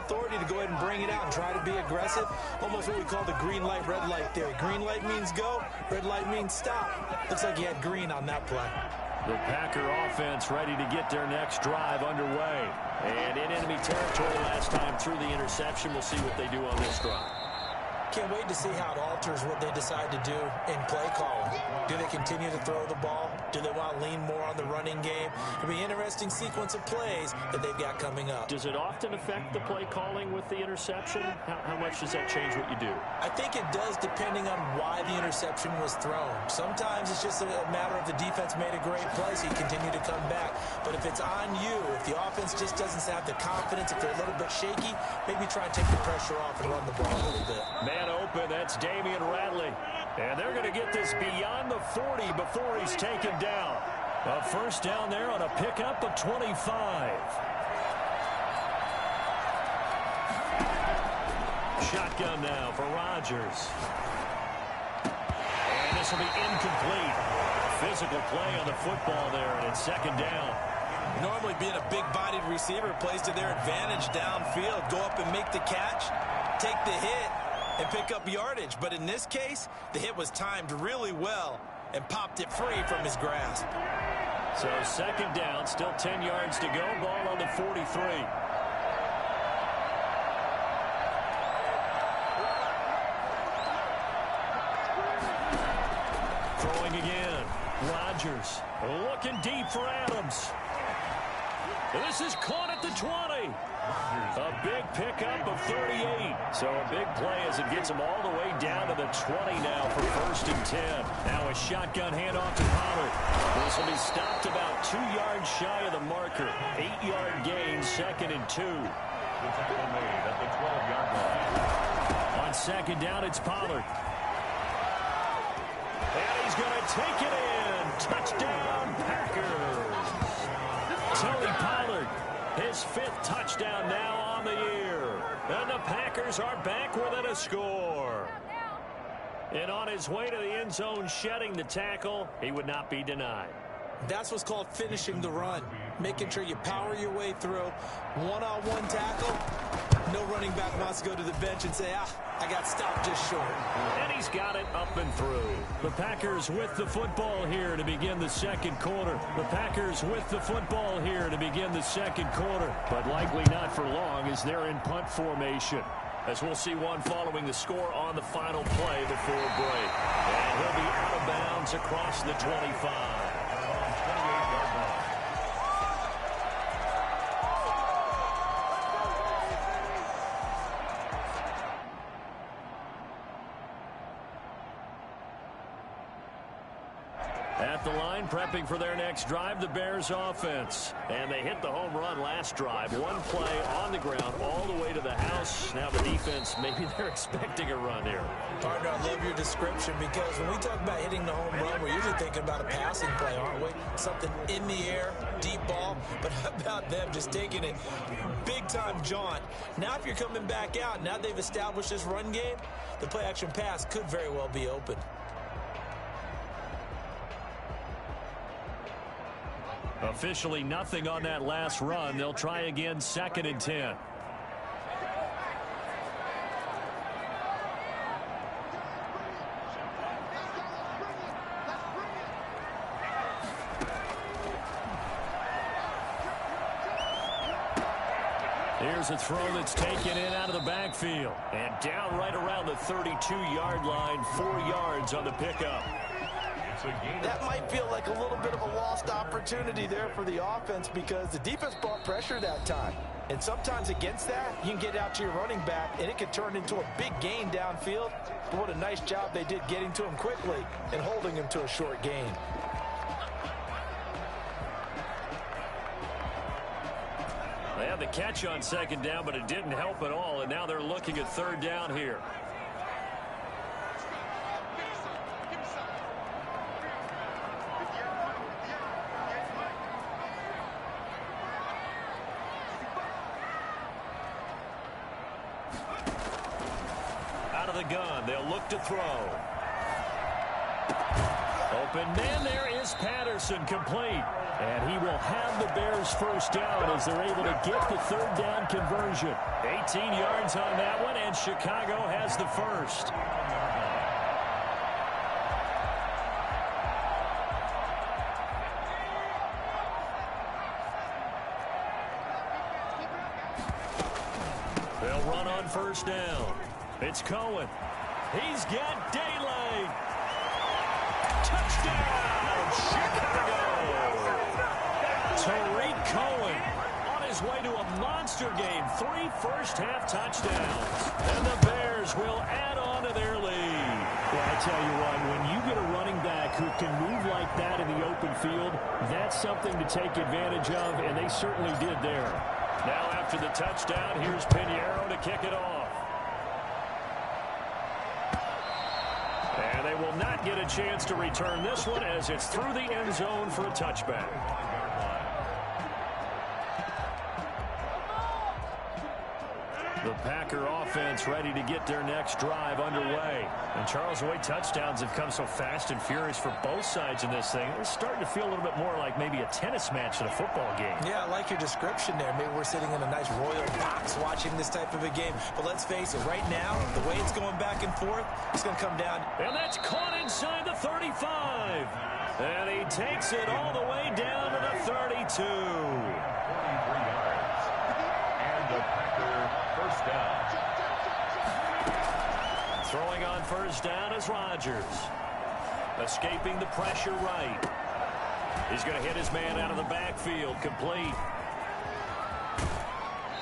authority to go ahead and bring it out and try to be aggressive. Almost what we call the green light, red light theory. Green light means go, red light means stop. Looks like he had green on that play. The Packer offense ready to get their next drive underway. And in enemy territory last time through the interception. We'll see what they do on this drive. Can't wait to see how it alters what they decide to do in play calling. Do they continue to throw the ball? Do they want to lean more on the running game? It'll be an interesting sequence of plays that they've got coming up. Does it often affect the play calling with the interception? How much does that change what you do? I think it does depending on why the interception was thrown. Sometimes it's just a matter of the defense made a great play, so you continue to come back. But if it's on you, if the offense just doesn't have the confidence, if they're a little bit shaky, maybe try and take the pressure off and run the ball a little bit. Man open, that's Damian Radley. And they're going to get this beyond the 40 before he's taken down. A first down there on a pickup of 25. Shotgun now for Rodgers. And this will be incomplete. Physical play on the football there, and it's second down. Normally being a big-bodied receiver plays to their advantage downfield. Go up and make the catch, take the hit, and pick up yardage. But in this case, the hit was timed really well and popped it free from his grasp. So second down, still 10 yards to go. Ball on the 43. Throwing again. Rodgers looking deep for Adams. This is caught at the 20. A big pickup of 38. So a big play as it gets him all the way down to the 20 now for first and 10. Now a shotgun handoff to Pollard. This will be stopped about 2 yards shy of the marker. 8-yard gain, second and 2. At the 12-yard line. On second down, it's Pollard. And he's going to take it in. Touchdown, Packers. Tony Pollard, his 5th touchdown now on the year. And the Packers are back within a score. And on his way to the end zone, shedding the tackle, he would not be denied. That's what's called finishing the run. Making sure you power your way through. One-on-one tackle. No running back wants to go to the bench and say, I got stopped just short. And he's got it up and through. The Packers with the football here to begin the second quarter. The Packers with the football here to begin the second quarter. But likely not for long as they're in punt formation. As we'll see one following the score on the final play before break. And he'll be out of bounds across the 25. At the line, prepping for their next drive, the Bears offense. And they hit the home run last drive. One play on the ground all the way to the house. Now the defense, maybe they're expecting a run here. Partner, I love your description because when we talk about hitting the home run, we're usually thinking about a passing play, aren't we? Something in the air, deep ball. But how about them just taking it big-time jaunt? Now if you're coming back out, now they've established this run game, the play-action pass could very well be open. Officially nothing on that last run. They'll try again, second and 10. Here's a throw that's taken in out of the backfield. And down right around the 32-yard line, 4 yards on the pickup. That might feel like a little bit of a lost opportunity there for the offense because the defense brought pressure that time. And sometimes against that, you can get out to your running back, and it could turn into a big gain downfield. But what a nice job they did getting to him quickly and holding him to a short gain. They had the catch on second down, but it didn't help at all. And now they're looking at third down here. Out of the gun, they'll look to throw. up, and then there is Patterson complete. And he will have the Bears first down as they're able to get the third down conversion. 18 yards on that one, and Chicago has the first. They'll run on first down. It's Cohen. He's got daylight. Touchdown, Chicago. Tariq Cohen on his way to a monster game. 3 first-half touchdowns. And the Bears will add on to their lead. Well, I tell you what, when you get a running back who can move like that in the open field, that's something to take advantage of, and they certainly did there. Now after the touchdown, here's Pinheiro to kick it off. And they will not get a chance to return this one as it's through the end zone for a touchback. The Packer offense ready to get their next drive underway. And Charles, the way touchdowns have come so fast and furious for both sides in this thing, it's starting to feel a little bit more like maybe a tennis match than a football game. Yeah, I like your description there. Maybe we're sitting in a nice royal box watching this type of a game. But let's face it, right now, the way it's going back and forth, it's going to come down. And that's caught inside the 35. And he takes it all the way down to the 32. 43 yards. And the Packer first down. Throwing on first down is Rodgers. Escaping the pressure right. He's going to hit his man out of the backfield. Complete.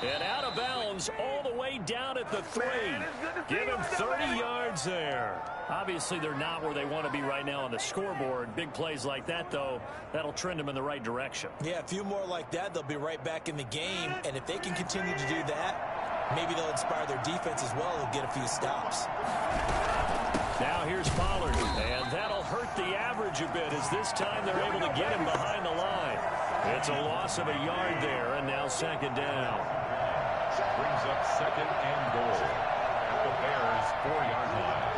And out of bounds all the way down at the 3. Give him 30 yards there. Obviously, they're not where they want to be right now on the scoreboard. Big plays like that, though, that'll trend them in the right direction. Yeah, a few more like that, they'll be right back in the game. And if they can continue to do that, maybe they'll inspire their defense as well and get a few stops. Now here's Pollard, and that'll hurt the average a bit as this time they're able to get him behind the line. It's a loss of a yard there, and now second down. Brings up second and goal at the Bears' 4-yard line.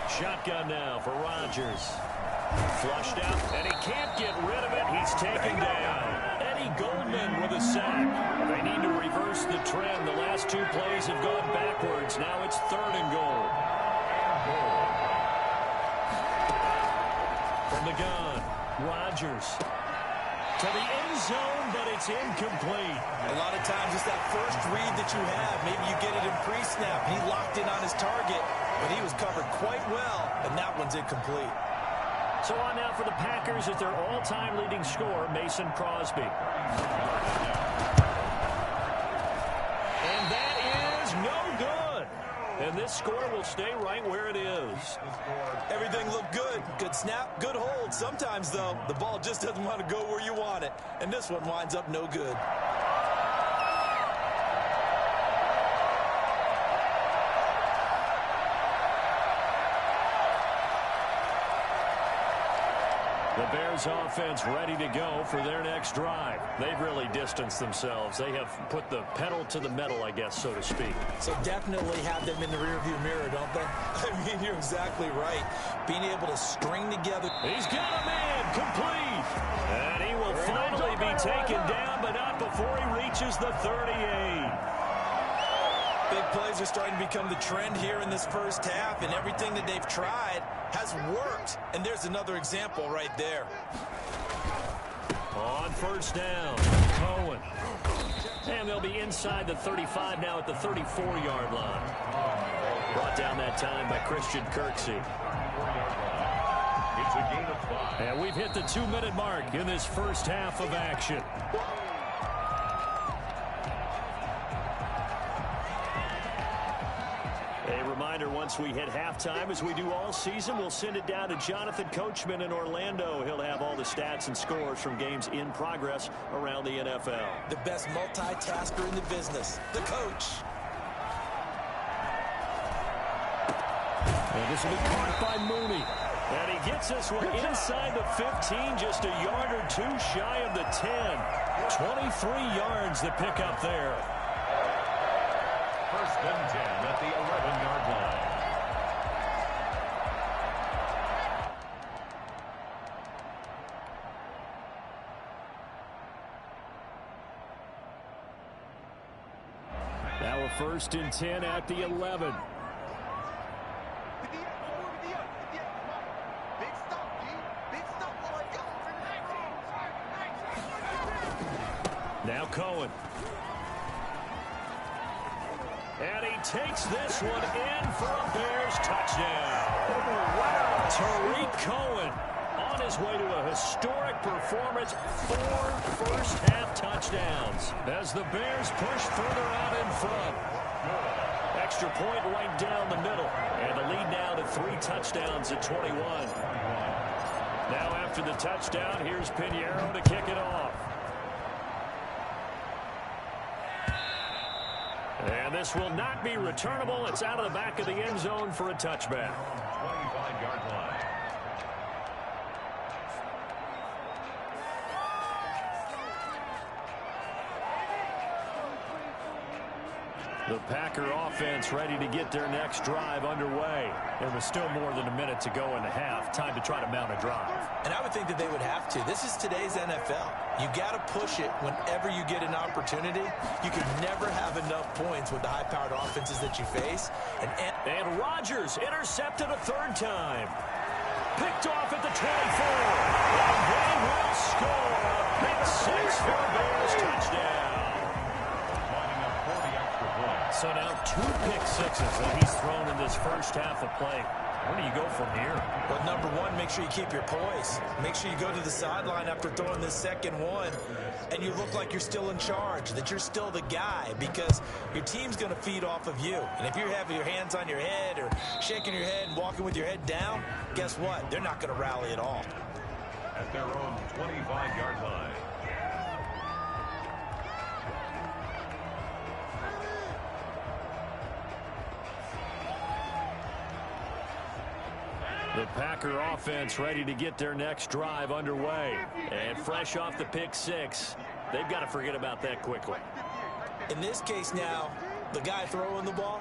Shotgun now for Rodgers. Flushed out, and he can't get rid of it. He's taken down. Eddie Goldman with a sack. They need to reverse the trend. The last 2 plays have gone backwards. Now it's third and goal. From the gun, Rodgers. To the end zone, but it's incomplete. A lot of times it's that first read that you have. Maybe you get it in pre-snap. He locked in on his target, but he was covered quite well, and that one's incomplete. So on now for the Packers at their all-time leading scorer, Mason Crosby. And that is no good. And this score will stay right where it is. Everything looked good. Good snap, good hold. Sometimes, though, the ball just doesn't want to go where you want it. And this one winds up no good. The Bears offense ready to go for their next drive. They've really distanced themselves. They have put the pedal to the metal, I guess, so to speak. So definitely have them in the rearview mirror, don't they? I mean, you're exactly right. Being able to string together. He's got a man complete. And he will finally be taken down, but not before he reaches the 38. Big plays are starting to become the trend here in this first half, and everything that they've tried has worked. And there's another example right there. On first down, Cohen. And they'll be inside the 35 now at the 34-yard line. Brought down that time by Christian Kirksey. It's a gain of 5. And we've hit the 2-minute mark in this first half of action. A reminder, once we hit halftime, as we do all season, we'll send it down to Jonathan Coachman in Orlando. He'll have all the stats and scores from games in progress around the NFL. The best multitasker in the business, the coach. And this will be caught by Mooney. And he gets this one inside the 15, just a yard or 2 shy of the 10. 23 yards to pick up there. First and 10 at the 11-yard line. Now a 1st and 10 at the 11. Now Cohen. And he takes this one in for a Bears touchdown. Wow. Tariq Cohen on his way to a historic performance. 4 first-half touchdowns as the Bears push further out in front. Extra point right down the middle. And the lead now to 3 touchdowns at 21. Now after the touchdown, here's Pinheiro to kick it off. And this will not be returnable. It's out of the back of the end zone for a touchback. 25-yard line. The Packer offense ready to get their next drive underway. There was still more than a minute to go in the half. Time to try to mount a drive. And I would think that they would have to. This is today's NFL. You got to push it whenever you get an opportunity. You can never have enough points with the high-powered offenses that you face. And Rodgers intercepted a 3rd time. Picked off at the 24. And they will score. A pick 6 for a Bears touchdown. So now 2 pick sixes that he's thrown in this first half of play. Where do you go from here? Well, number one, make sure you keep your poise. Make sure you go to the sideline after throwing this second one, and you look like you're still in charge, that you're still the guy, because your team's going to feed off of you. And if you're having your hands on your head or shaking your head and walking with your head down, guess what? They're not going to rally at all. At their own 25-yard line. The Packer offense ready to get their next drive underway. And fresh off the pick 6, they've got to forget about that quickly. In this case now, the guy throwing the ball,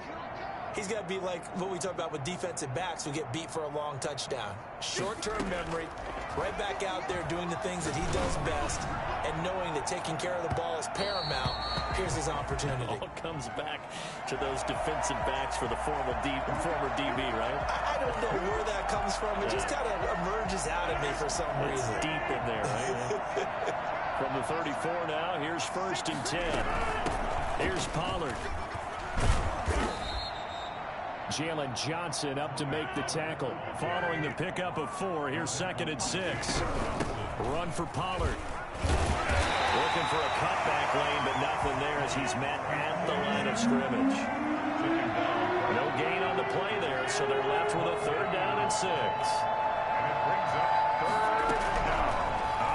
he's got to be like what we talk about with defensive backs who get beat for a long touchdown. Short-term memory, right back out there doing the things that he does best, and knowing that taking care of the ball is paramount. Here's his opportunity. It all comes back to those defensive backs for the former DB, right? I don't know where that comes from. It just kind of emerges out of me for some reason. It's deep in there, right? From the 34 now, here's 1st and 10. Here's Pollard. Jalen Johnson up to make the tackle. Following the pickup of 4, here's 2nd and 6. Run for Pollard. Looking for a cutback lane, but nothing there as he's met at the line of scrimmage. No gain on the play there, so they're left with a 3rd down and 6. And it brings up 3rd down.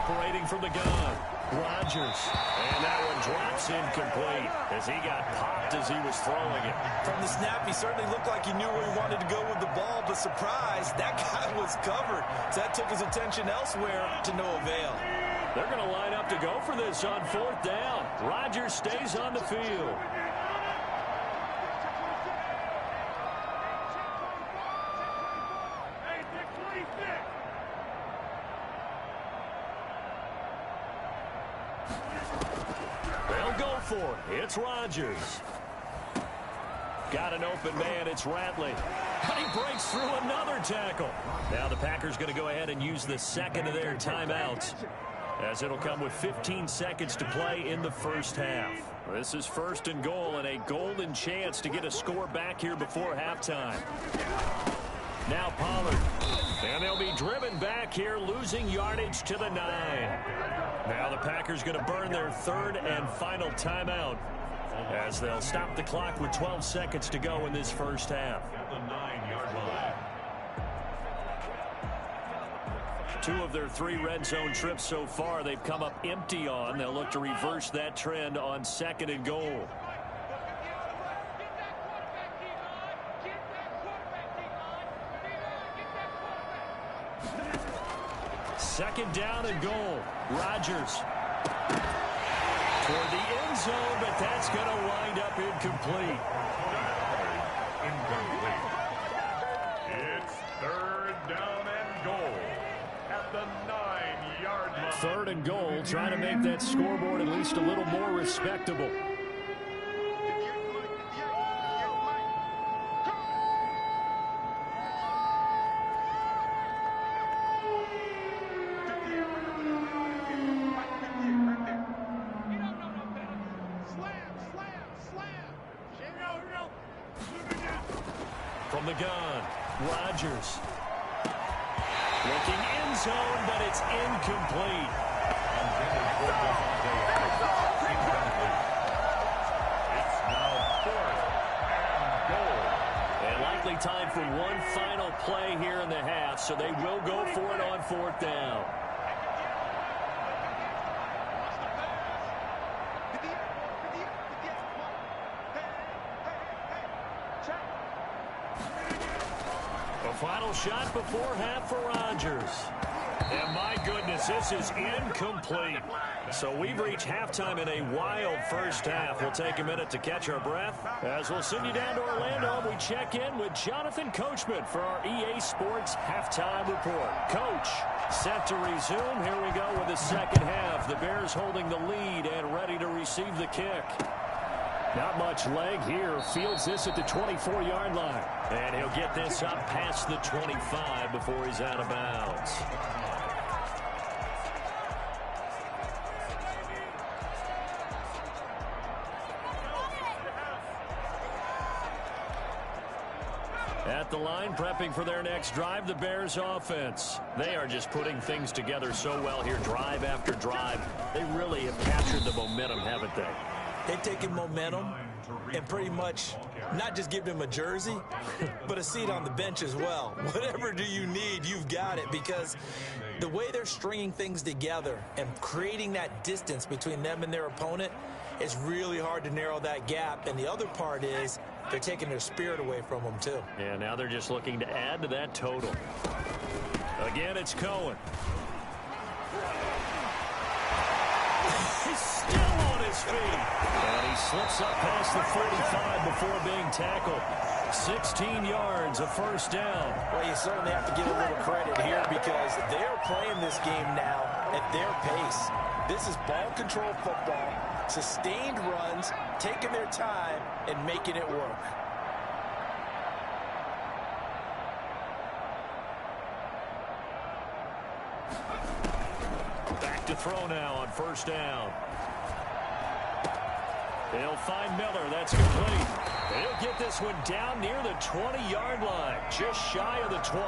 Operating from the gun, Rodgers. And that one drops incomplete as he got popped as he was throwing it. From the snap, he certainly looked like he knew where he wanted to go with the ball, but surprise, that guy was covered. So that took his attention elsewhere to no avail. They're going to line up to go for this on 4th down. Rodgers stays on the field. They'll go for it. It's Rodgers. Got an open man. It's Ratley. And he breaks through another tackle. Now the Packers going to go ahead and use the 2nd of their timeouts, as it'll come with 15 seconds to play in the first half. This is 1st and goal and a golden chance to get a score back here before halftime. Now Pollard. And they'll be driven back here, losing yardage to the 9. Now the Packers going to burn their 3rd and final timeout, as they'll stop the clock with 12 seconds to go in this first half. At the 9-yard line. 2 of their 3 red zone trips so far they've come up empty on. They'll look to reverse that trend on 2nd and goal. Second down and goal. Rodgers toward the end zone, but that's going to wind up incomplete. Incomplete. It's 3rd down and goal at the 9-yard line. 3rd and goal, trying to make that scoreboard at least a little more respectable. From the gun, Rodgers. Looking end zone, but it's incomplete. It's now 4th and goal. And likely time for one final play here in the half, so they will go for it on 4th down. A final shot before half for Rodgers. And my goodness, this is incomplete. So we've reached halftime in a wild first half. We'll take a minute to catch our breath as we'll send you down to Orlando and we check in with Jonathan Coachman for our EA Sports Halftime Report. Coach, set to resume. Here we go with the second half. The Bears holding the lead and ready to receive the kick. Not much leg here. Fields this at the 24-yard line. And he'll get this up past the 25 before he's out of bounds. At the line, prepping for their next drive, the Bears offense. They are just putting things together so well here, drive after drive. They really have captured the momentum, haven't they? They've taken momentum and pretty much not just give them a jersey, but a seat on the bench as well. Whatever do you need, you've got it, because the way they're stringing things together and creating that distance between them and their opponent, it's really hard to narrow that gap. And the other part is they're taking their spirit away from them, too. Yeah, now they're just looking to add to that total. Again, it's Cohen. He's still on his feet. And he slips up past the 45 before being tackled. 16 yards, a first down. Well, you certainly have to give a little credit here because they're playing this game now at their pace. This is ball control football, sustained runs, taking their time, and making it work. Back to throw now on first down. They'll find Miller. That's complete. They'll get this one down near the 20-yard line, just shy of the 20.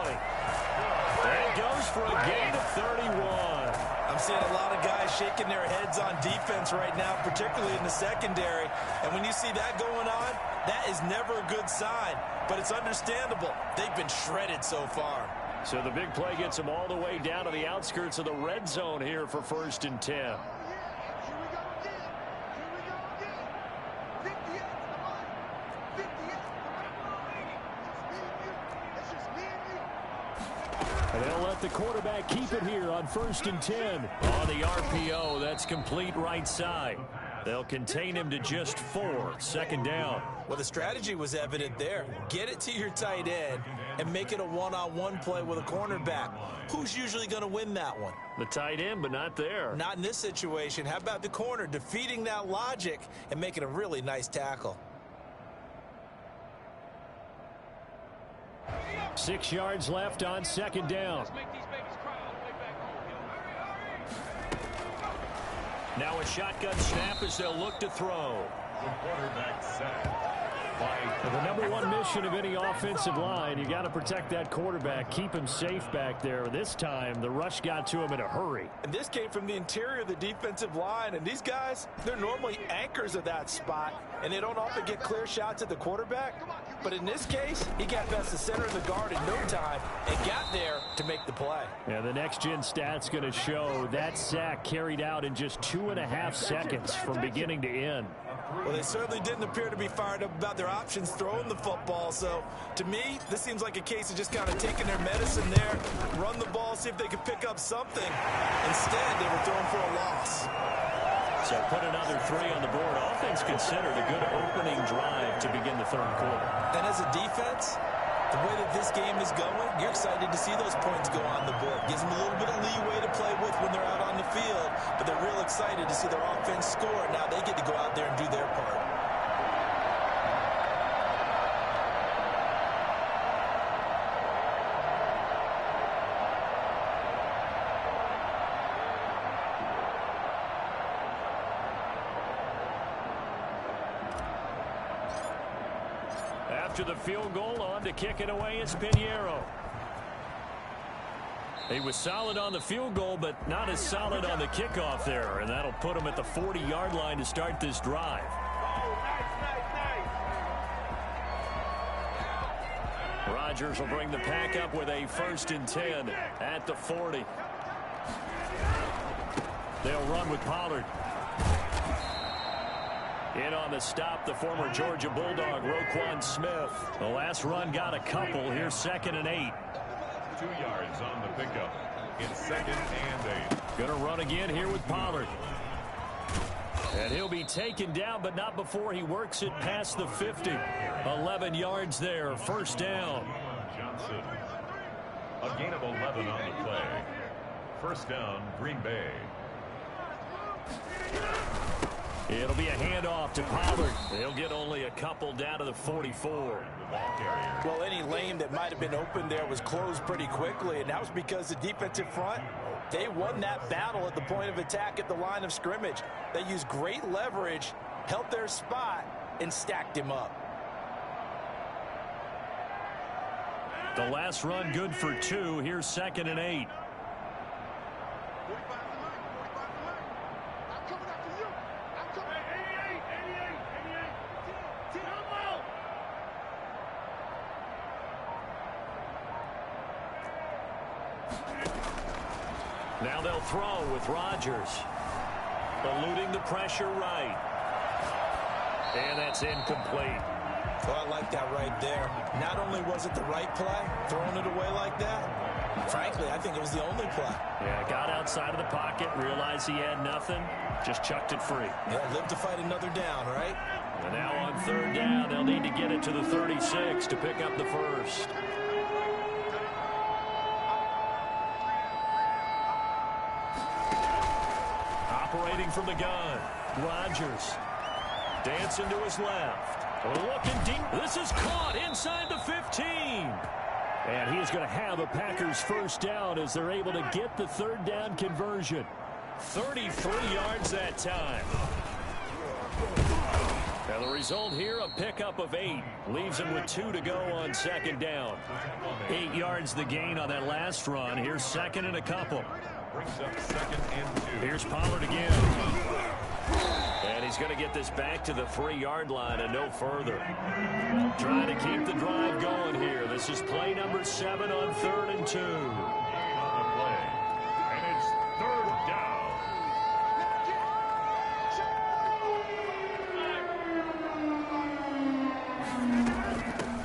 And goes for a gain of 31. I'm seeing a lot of guys shaking their heads on defense right now, particularly in the secondary. And when you see that going on, that is never a good sign. But it's understandable. They've been shredded so far. So the big play gets them all the way down to the outskirts of the red zone here for 1st and 10. And they'll let the quarterback keep it here on 1st and 10. On the RPO, that's complete right side. They'll contain him to just 4. 2nd down. Well, the strategy was evident there. Get it to your tight end and make it a one-on-one play with a cornerback. Who's usually going to win that one? The tight end, but not there. Not in this situation. How about the corner defeating that logic and making a really nice tackle? 6 yards left on 2nd down. Now a shotgun snap as they'll look to throw. The quarterback set. The number one mission of any offensive line, you got to protect that quarterback, keep him safe back there. This time, the rush got to him in a hurry. And this came from the interior of the defensive line, and these guys, they're normally anchors of that spot, and they don't often get clear shots at the quarterback. But in this case, he got past the center of the guard in no time and got there to make the play. And the next-gen stat's going to show that sack carried out in just 2.5 seconds from beginning to end. Well, they certainly didn't appear to be fired up about their options throwing the football. So, to me, this seems like a case of just kind of taking their medicine there, run the ball, see if they could pick up something. Instead, they were throwing for a loss. So put another 3 on the board. All things considered, a good opening drive to begin the 3rd quarter. And as a defense, the way that this game is going, you're excited to see those points go on the board. Gives them a little bit of leeway to play with when they're out on the field, but they're real excited to see their offense score. Now they get to go out there and do their part. After the field goal, on to kick it away is Pinheiro. He was solid on the field goal, but not as solid on the kickoff there, and that'll put him at the 40-yard line to start this drive. Rodgers will bring the pack up with a 1st and 10 at the 40. They'll run with Pollard. In on the stop, the former Georgia Bulldog, Roquan Smith. The last run got a couple. Here's 2nd and 8. 2 yards on the pickup. It's 2nd and 8. Going to run again here with Pollard. And he'll be taken down, but not before he works it past the 50. 11 yards there, 1st down. Johnson. A gain of 11 on the play. 1st down, Green Bay. It'll be a handoff to Pollard. They'll get only a couple down to the 44. Well, any lane that might have been open there was closed pretty quickly, and that was because the defensive front, they won that battle at the point of attack at the line of scrimmage. They used great leverage, held their spot, and stacked him up. The last run good for 2. Here's 2nd and 8. Now they'll throw with Rodgers. Eluding the pressure right. And that's incomplete. Well, I like that right there. Not only was it the right play, throwing it away like that, frankly, I think it was the only play. Yeah, got outside of the pocket, realized he had nothing, just chucked it free. Yeah, live to fight another down, right? And now on 3rd down, they'll need to get it to the 36 to pick up the 1st. Operating from the gun, Rodgers. Dancing to his left. Looking deep. This is caught inside the 15. And he is going to have a Packers 1st down as they're able to get the 3rd down conversion. 33 yards that time. And the result here, a pickup of 8. Leaves him with 2 to go on 2nd down. 8 yards the gain on that last run. Here's 2nd and a couple. Brings up 2nd and 2. Here's Pollard again. And he's going to get this back to the 3-yard line and no further. Trying to keep the drive going here. This is play number 7 on 3rd and 2. On the play. And it's 3rd down.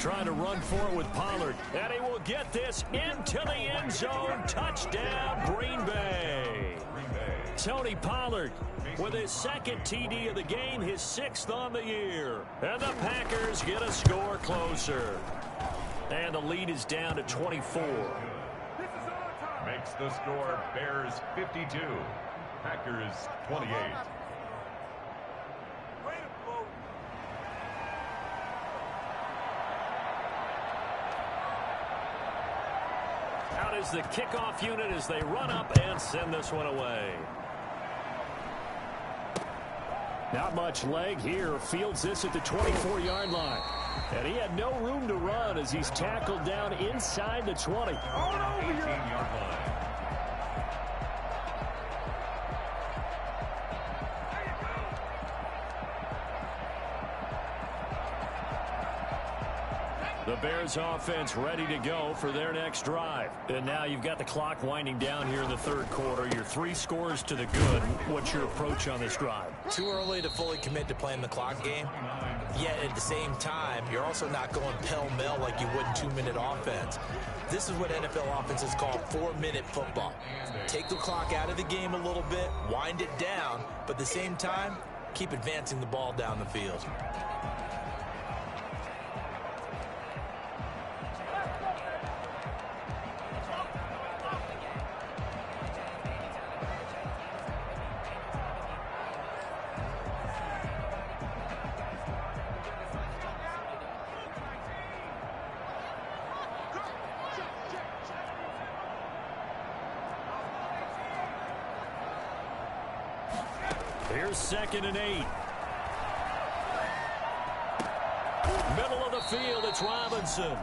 Trying to run for it with Pollard. And he will get this into the end zone. Touchdown, Green Bay. Tony Pollard with his 2nd TD of the game, his 6th on the year. And the Packers get a score closer. And the lead is down to 24. Makes the score Bears 52. Packers 28. Out is the kickoff unit as they run up and send this one away. Not much leg here. Fields this at the 24-yard line. And he had no room to run as he's tackled down inside the 20. 18-yard line. The Bears offense ready to go for their next drive. And now you've got the clock winding down here in the 3rd quarter. You're 3 scores to the good. What's your approach on this drive? Too early to fully commit to playing the clock game. Yet at the same time, you're also not going pell-mell like you would in 2-minute offense. This is what NFL offenses call 4-minute football. Take the clock out of the game a little bit, wind it down, but at the same time, keep advancing the ball down the field. Here's 2nd and 8. Middle of the field, it's Robinson.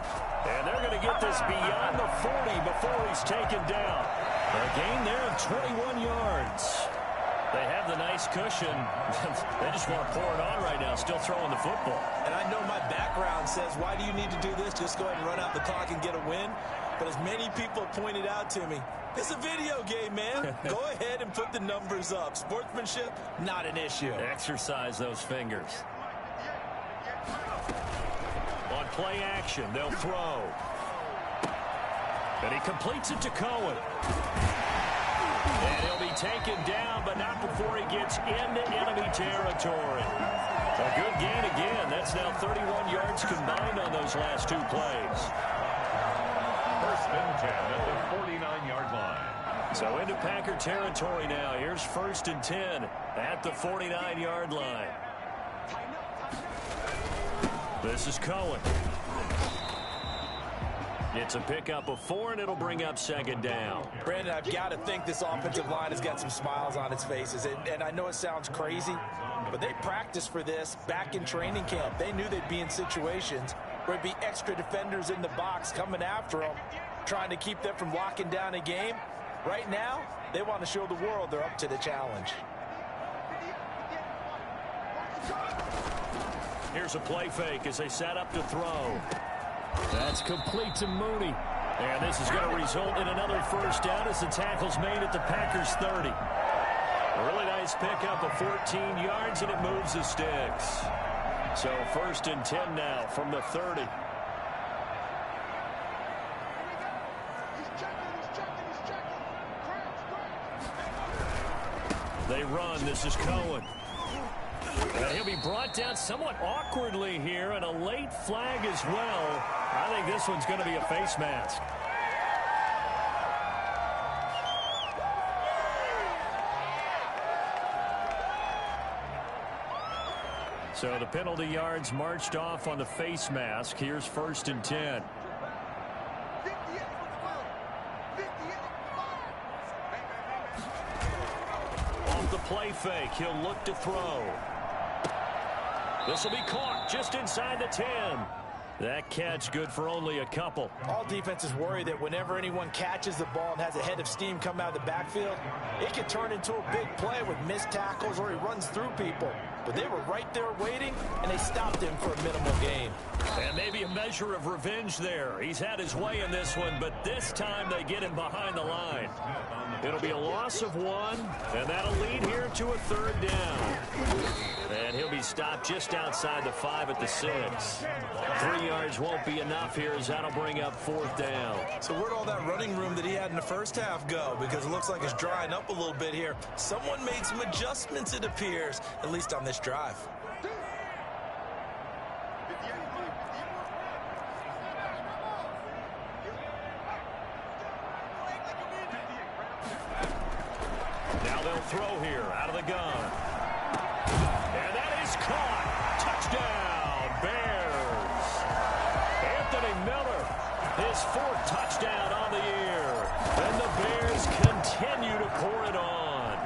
And they're going to get this beyond the 40 before he's taken down. A gain there of 21 yards. They have the nice cushion. They just want to pour it on right now, still throwing the football. And I know my background says, why do you need to do this? Just go ahead and run out the clock and get a win. But as many people pointed out to me, it's a video game, man. Go ahead and put the numbers up. Sportsmanship, not an issue. Exercise those fingers. On play action, they'll throw. And he completes it to Cohen. And he'll be taken down, but not before he gets into enemy territory. A good gain again. That's now 31 yards combined on those last two plays. First and 10 at the 49-yard line. So into Packer territory now. Here's 1st and 10 at the 49-yard line. This is Cohen. It's a pickup of 4, and it'll bring up 2nd down. Brandon, I've got to think this offensive line has got some smiles on its faces. And I know it sounds crazy, but they practiced for this back in training camp. They knew they'd be in situations where there'd be extra defenders in the box coming after them, trying to keep them from locking down a game. Right now, they want to show the world they're up to the challenge. Here's a play fake as they set up to throw. That's complete to Mooney. And this is going to result in another first down as the tackle's made at the Packers' 30. Really nice pickup of 14 yards, and it moves the sticks. So 1st and 10 now from the 30. They run. This is Cohen. And he'll be brought down somewhat awkwardly here, and a late flag as well. I think this one's going to be a face mask. So the penalty yards marched off on the face mask. Here's 1st and 10. Off the play fake, he'll look to throw. This will be caught just inside the 10. That catch good for only a couple. All defenses worry that whenever anyone catches the ball and has a head of steam come out of the backfield, it can turn into a big play with missed tackles or he runs through people. But they were right there waiting, and they stopped him for a minimal gain. And maybe a measure of revenge there. He's had his way in this one, but this time they get him behind the line. It'll be a loss of 1, and that'll lead here to a 3rd down. And he'll be stopped just outside the 5 at the 6. 3 yards won't be enough here as that'll bring up 4th down. So where'd all that running room that he had in the first half go? Because it looks like it's drying up a little bit here. Someone made some adjustments, it appears, at least on this drive. Now they'll throw here out of the gun. And that is caught. Touchdown, Bears. Anthony Miller, his 4th touchdown on the year. And the Bears continue to pour it on.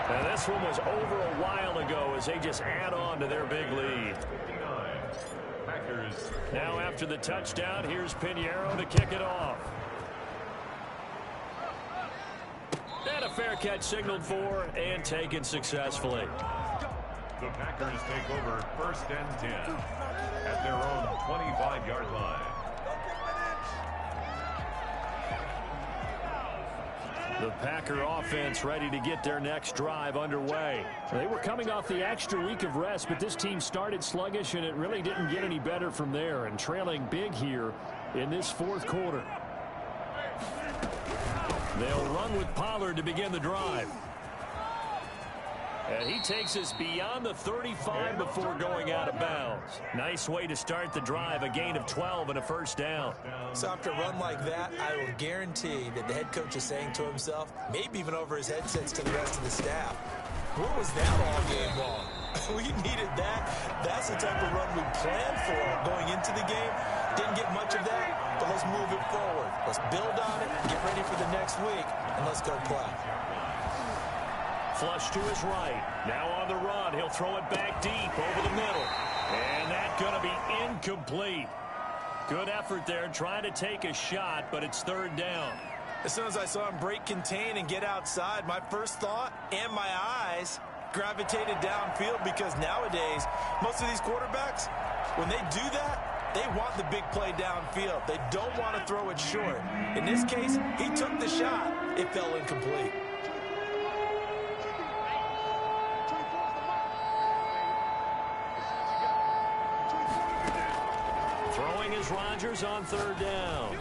And this one was over a while ago as they just add on to their big lead. Now after the touchdown, here's Pinheiro to kick it off. And a fair catch signaled for and taken successfully. The Packers take over 1st and 10 at their own 25-yard line. The Packer offense ready to get their next drive underway. They were coming off the extra week of rest, but this team started sluggish, and it really didn't get any better from there, and trailing big here in this 4th quarter. They'll run with Pollard to begin the drive. And he takes us beyond the 35 before going out of bounds. Nice way to start the drive, a gain of 12 and a 1st down. So after a run like that, I will guarantee that the head coach is saying to himself, maybe even over his headsets to the rest of the staff, where was that all game long? We needed that. That's the type of run we planned for going into the game. Didn't get much of that, but let's move it forward. Let's build on it, get ready for the next week, and let's go play. Flush to his right. Now on the run. He'll throw it back deep over the middle. And that's going to be incomplete. Good effort there trying to take a shot, but it's third down. As soon as I saw him break contain and get outside, my first thought and my eyes gravitated downfield, because nowadays, most of these quarterbacks, when they do that, they want the big play downfield. They don't want to throw it short. In this case, he took the shot. It fell incomplete. Throwing is Rodgers on third down.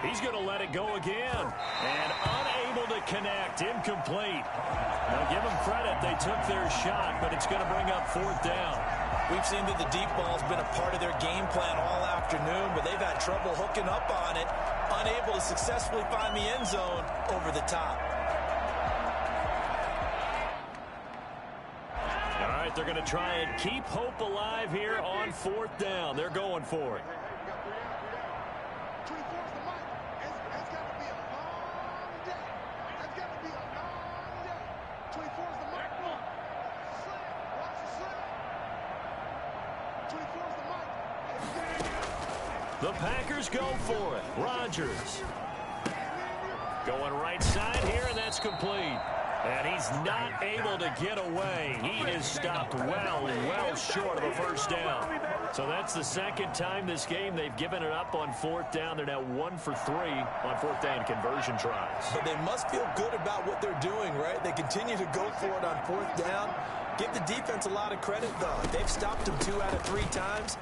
He's going to let it go again. And unable to connect. Incomplete. Now give them credit. They took their shot, but it's going to bring up fourth down. We've seen that the deep ball's been a part of their game plan all afternoon, but they've had trouble hooking up on it, unable to successfully find the end zone over the top. All right, they're going to try and keep hope alive here on fourth down. They're going for it. The Packers go for it. Rodgers going right side here, and that's complete. And he's not able to get away. He is stopped well short of a first down. So that's the second time this game they've given it up on fourth down. They're now 1 for 3 on fourth down conversion tries. But they must feel good about what they're doing, right? They continue to go for it on fourth down. Give the defense a lot of credit, though. They've stopped them 2 out of 3 times.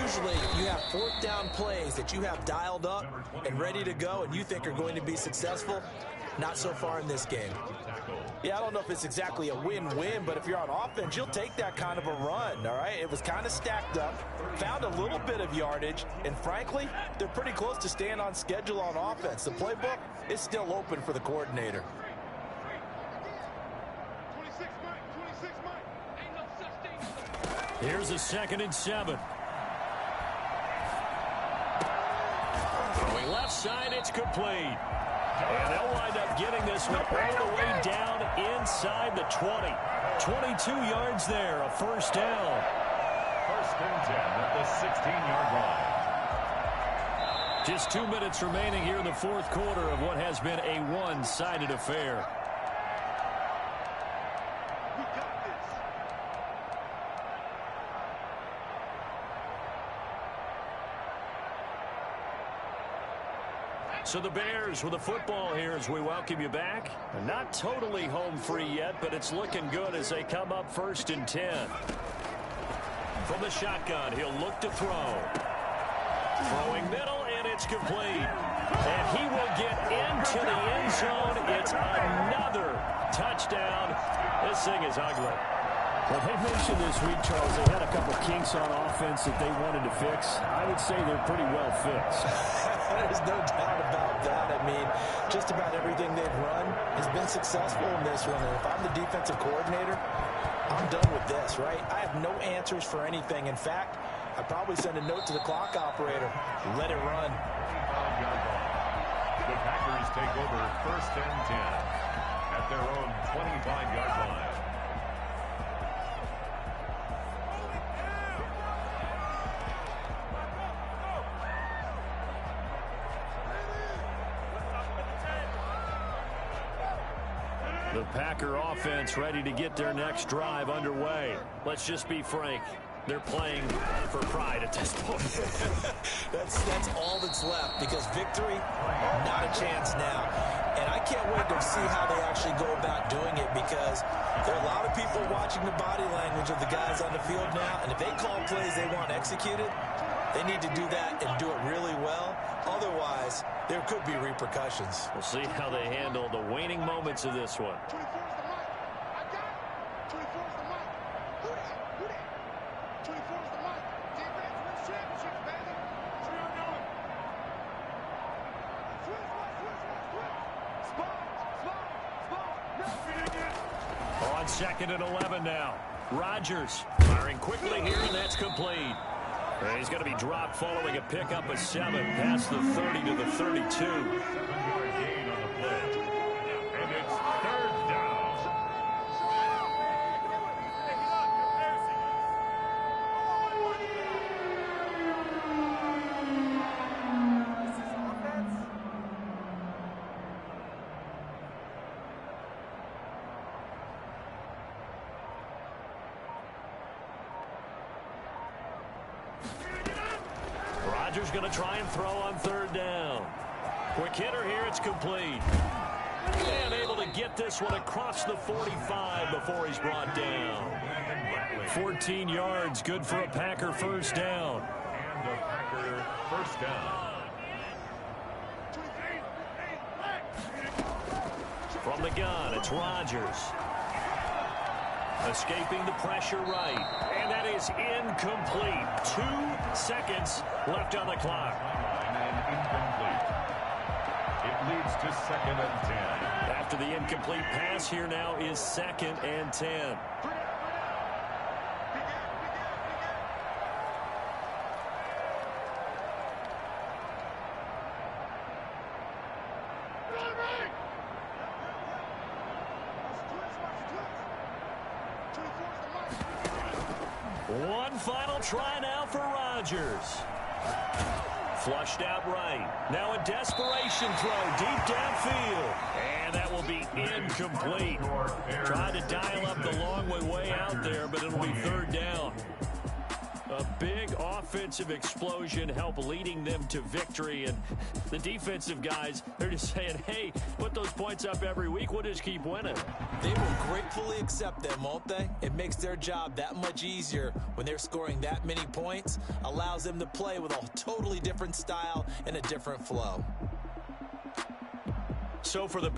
Usually, you have fourth down plays that you have dialed up and ready to go and you think are going to be successful. Not so far in this game. Yeah, I don't know if it's exactly a win-win, but if you're on offense, you'll take that kind of a run, all right? It was kind of stacked up, found a little bit of yardage, and frankly, they're pretty close to staying on schedule on offense. The playbook is still open for the coordinator. Here's a 2nd and 7. Going left side, it's complete. And they'll wind up getting this one all the way down inside the 20. 22 yards there, a first down. First and 10 at the 16-yard line. Just 2 minutes remaining here in the fourth quarter of what has been a one-sided affair. So the Bears with the football here as we welcome you back. Not totally home free yet, but it's looking good as they come up 1st and 10. From the shotgun, he'll look to throw. Throwing middle, and it's complete. And he will get into the end zone. It's another touchdown. This thing is ugly. Well, they mentioned this week, Charles, they had a couple kinks on offense that they wanted to fix. I would say they're pretty well fixed. There's no doubt about that. I mean, just about everything they've run has been successful in this one. And if I'm the defensive coordinator, I'm done with this, right? I have no answers for anything. In fact, I'd probably send a note to the clock operator. Let it run. The Packers take over 1st and 10 at their own 25-yard line. The Packer offense ready to get their next drive underway. Let's just be frank. They're playing for pride at this point. That's all that's left, because victory, not a chance now. And I can't wait to see how they actually go about doing it, because there are a lot of people watching the body language of the guys on the field now, and if they call plays they want executed, they need to do that and do it really well. Otherwise, there could be repercussions. We'll see how they handle the waning moments of this one. On 2nd and 11 now. Rodgers firing quickly here, and that's complete. And he's going to be dropped following a pickup of 7 past the 30 to the 32. 7-yard gain on the play. And it's 3rd down. Rodgers going to try and throw on third down. Quick hitter here. It's complete. And able to get this one across the 45 before he's brought down. 14 yards, good for a Packer first down. And a Packer first down. From the gun, it's Rodgers. Escaping the pressure right. And that is incomplete. 2 seconds left on the clock. And incomplete. It leads to 2nd and 10. After the incomplete pass, here now is 2nd and 10. One final try now for Rodgers. Flushed out right. Now a desperation throw deep downfield. And that will be incomplete. Tried to dial up the long way out there, but it'll be 3rd down. A big offensive explosion help leading them to victory. And the defensive guys, they're just saying, hey, put those points up every week. We'll just keep winning. They will gratefully accept them, won't they? It makes their job that much easier when they're scoring that many points. Allows them to play with a totally different style and a different flow. So for the